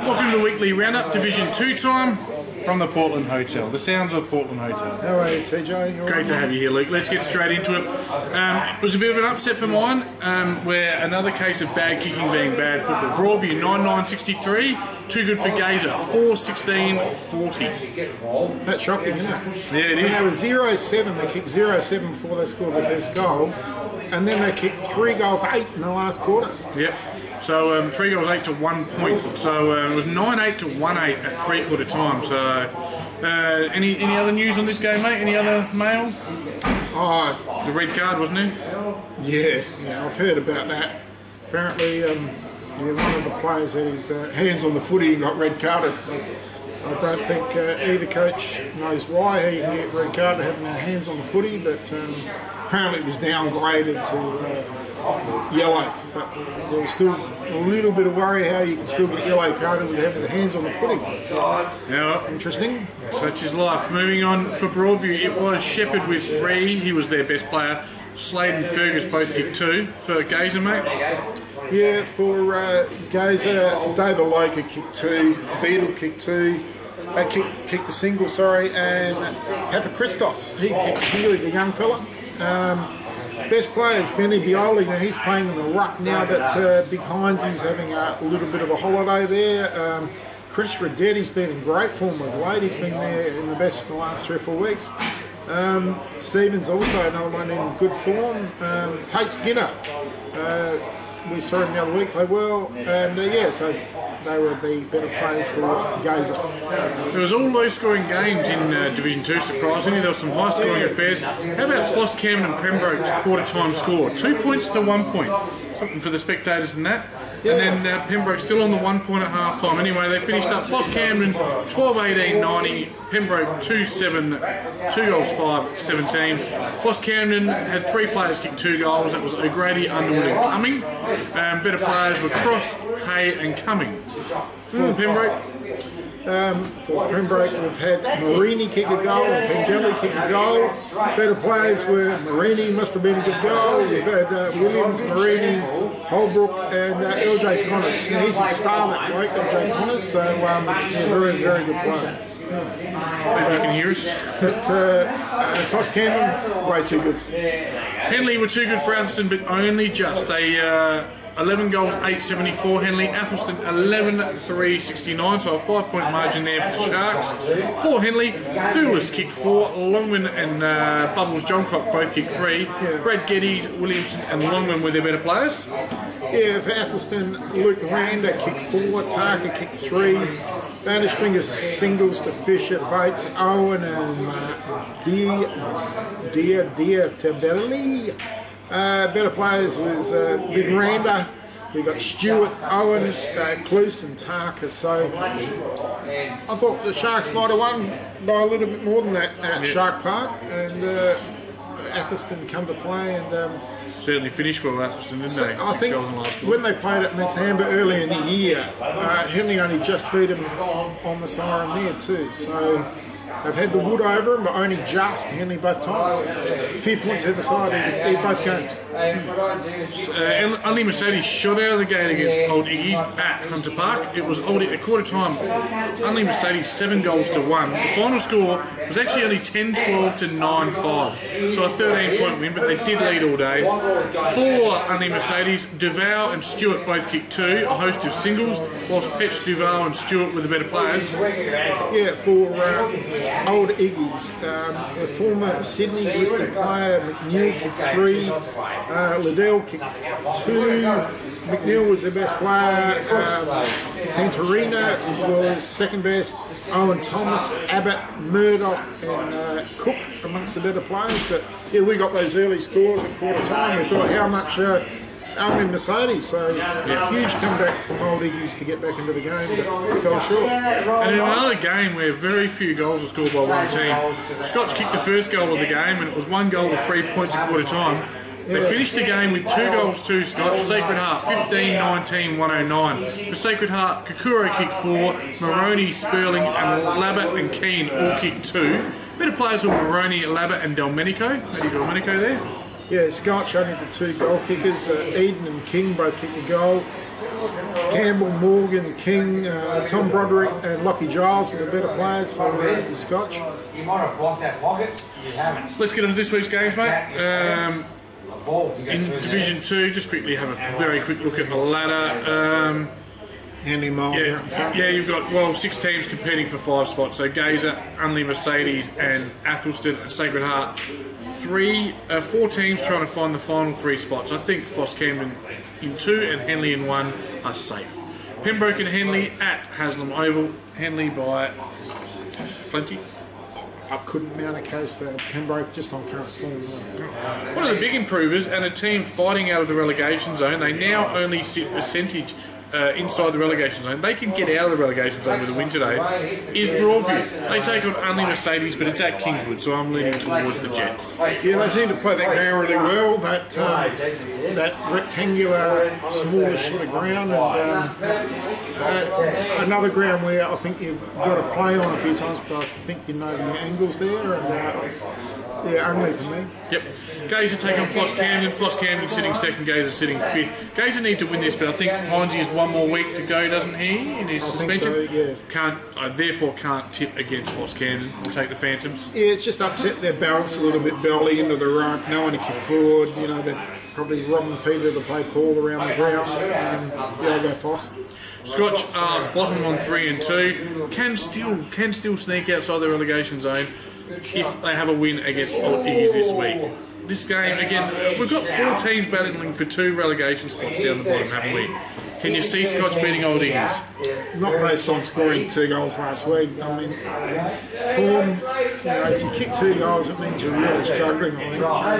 Welcome to the weekly roundup, Division 2 time from the Portland Hotel. The sounds of Portland Hotel. How are you, TJ? Great to have you here, Luke. Let's get straight into it. It was a bit of an upset for mine, where another case of bad kicking being bad football. Broadview 9-9-63, too good for Gazer 4-16-40. That's shocking, isn't it? Yeah, it When is. they were 0-7, they kicked 0-7 before they scored their first goal, and then they kicked 3 goals, 8 in the last quarter. Yep. So 3 goals, 8 to 1 point. So it was 9-8 to 1-8 at three-quarter time. So any other news on this game, mate? Any other mail? Oh, The red card, wasn't it? yeah, I've heard about that. Apparently, one of the players had his hands on the footy and got red carded. I don't think either coach knows why he can get red carded having their hands on the footy, but apparently it was downgraded to yellow. But there was still a little bit of worry how you can still get yellow carded with having the hands on the footy. Yeah. Interesting. Such is life. Moving on for Broadview, it was Shepherd with 3. He was their best player. Slade and Fergus both kicked 2 for Gazer, mate. Yeah, for Gazer, David Loker kicked 2, Beadle kicked 2, they kicked the single, and Papa Christos, he kicked the single, the young fella. Best player is Benny Bioli. Now he's playing in the ruck now that Big Hines is having a little bit of a holiday there. Chris Redetti's been in great form of late. He's been there in the best in the last 3 or 4 weeks. Stevens also another one in good form. Tate Skinner, we saw him the other week play well, and so they were the better players for Gazer. There was all low-scoring games in Division 2, surprisingly. There were some high-scoring affairs. How about Floss Camden and Pembroke's quarter-time score? 2 points to 1 point. Something for the spectators in that. Yeah. And then Pembroke still on the 1 point at half-time. Anyway, they finished up Floss Camden 12-18-90, Pembroke 2-7, 2 goals 5-17. Floss Camden had 3 players kick 2 goals. That was O'Grady, Underwood and Cumming. Better players were Cross, Hay and Cumming. For Pembroke, For Pembroke, we've had Marini kick a goal, Pengelly kick a goal. Better players were Marini, must have been a good goal. We've had Williams, Marini, Holbrook, and LJ Connors. Now, he's a star, that bloke, LJ Connors, so very, very good player. hope you can hear us. But Cross Camden, way too good. Henley were too good for Atherstone, but only just. They 11 goals, 8-74. Henley, Athelston 11-3-69, so a 5-point margin there for the Sharks. For Henley, Thulis kicked 4, Longman and Bubbles Johncock both kicked 3. Brad Geddes, Williamson and Longman were their better players. Yeah, for Athelston, Luke Miranda kicked 4, Tarka kicked 3. Banner Stringer singles to Fisher, Bates, Owen and Dia Tabelli. Better players was Big Randa. We got Stewart, Owen, Cluse and Tarka. So I thought the Sharks might have won by a little bit more than that at Shark Park, and Athelston come to play and Certainly finished well, Atherstone, didn't they? I 6 think goals in the last quarter. when they played at Max Amber early in the year, Henley only just beat them on the siren there too. So they've had the wood over them, but only just Henley both times. A few points either side in both games. Unley Mercedes shot out of the gate against Old Iggy's at Hunter Park. It was Oldie at quarter time. Unley Mercedes 7 goals to 1. The final score was actually only 10-12 to 9-5. So a 13-point win, but they did lead all day. For Unley Mercedes, Duval and Stewart both kicked 2, a host of singles, whilst Petch, Duval and Stewart were the better players. Yeah, for Old Iggy's, the former Sydney listed player McNeil kicked 3, Liddell kicked 2, McNeil was the best player, Santorina was second best, Owen Thomas, Abbott, Murdoch and Cook amongst the better players. But yeah, we got those early scores at quarter time. We thought how much Alvin Mercedes, so huge comeback from Old Iggy's to get back into the game, but fell short. And in another game where very few goals were scored by one team, Scotch kicked the first goal of the game and it was 1 goal to 3 points at quarter time. They finished the game with 2 goals to Scotch. Sacred Heart 15-19-109. For Sacred Heart, Kakuro kicked 4, Maroney, Sperling and Labatt and Keane all kicked 2. Better players were Maroney, Labatt and Delmenico. Maybe Delmenico there. Yeah, Scotch only the 2 goal kickers. Eden and King both kicked a goal. Campbell, Morgan, King, Tom Broderick and Lockie Giles were the better players for the Scotch. You might have blocked that pocket. You haven't. Let's get into this week's games, mate. In Division 2, just quickly have a very quick look at the ladder. Andy Miles out in front. Yeah, you've got 6 teams competing for 5 spots. So Gazer, Unley Mercedes, and Athelston and Sacred Heart. 4 teams trying to find the final 3 spots. I think Foss Camden in 2 and Henley in 1 are safe. Pembroke and Henley at Haslam Oval. Henley by plenty. I couldn't mount a case for Pembroke just on current form. One of the big improvers and a team fighting out of the relegation zone. They now only sit percentage inside the relegation zone. They can get out of the relegation zone with a win today. Is Broadview. They take on Unley Mercedes, but it's at Kingswood, so I'm leaning towards the Jets. Yeah, they seem to play that ground really well. That rectangular, smallish sort of ground, and another ground where I think you've got to play on a few times, but I think you know the angles there. And yeah, only for me. Yep. Gazer take on Floss Camden. Floss Camden sitting second, Gazer sitting 5th. Gazer need to win this, but I think Heinze has 1 more week to go, doesn't he, in his suspension? I think so, yeah. I therefore can't tip against Floss Camden. We'll take the Phantoms. Yeah, it's just upset their balance a little bit, belly into the ruck, no one to kick forward. You know, they're probably robbing Peter to play Paul around the ground. Yeah, I'll go Foss. Scotch are bottom on 3 and 2. Can still sneak outside the relegation zone if they have a win against Old Iggies this week. This game, again, we've got 4 teams battling for 2 relegation spots down the bottom, haven't we? Can you see Scotch beating Old Iggies? Not based on scoring 2 goals last week. I mean, form, if you kick 2 goals, it means you're really struggling. I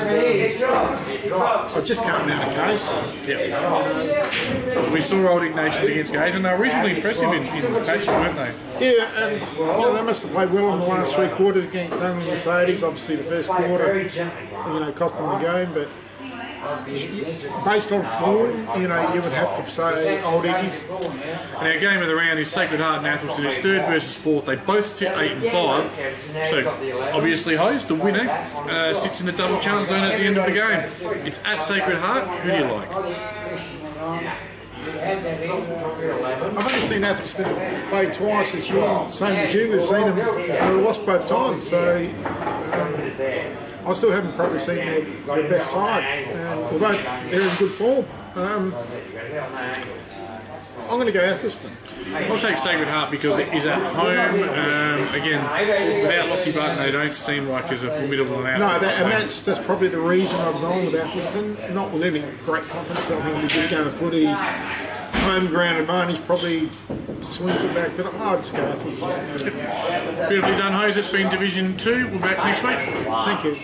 just can't mount a case. Yeah. We saw Old Ignatians against Gazer, and they were reasonably impressive in the patches, weren't they? Yeah, and they must have played well in the last 3 quarters against Unley Mercedes. Obviously, the first quarter, cost them the game, but based on form, you would have to say Old Iggies. And our game of the round is Sacred Heart and Athelston. It's 3rd versus 4th. They both sit 8 and 5. So, obviously, host, the winner, sits in the double challenge zone at the end of the game. It's at Sacred Heart. Who do you like? I've only seen Athelston play twice this year, same as you. We've seen them, they lost both times, so I still haven't probably seen their best side, although they're in good form. I'm going to go Athelston. I'll take Sacred Heart because it is at home. Again, without Lockie Barton, they don't seem like as a formidable amount. No, that's probably the reason I've gone with Athelston. Not with any great confidence. I think it'll be a good game of footy. Home ground advantage probably swings it back, but I'll just go Athelston. Beautifully done, Hose. It's been Division 2. We're back next week. Thank you.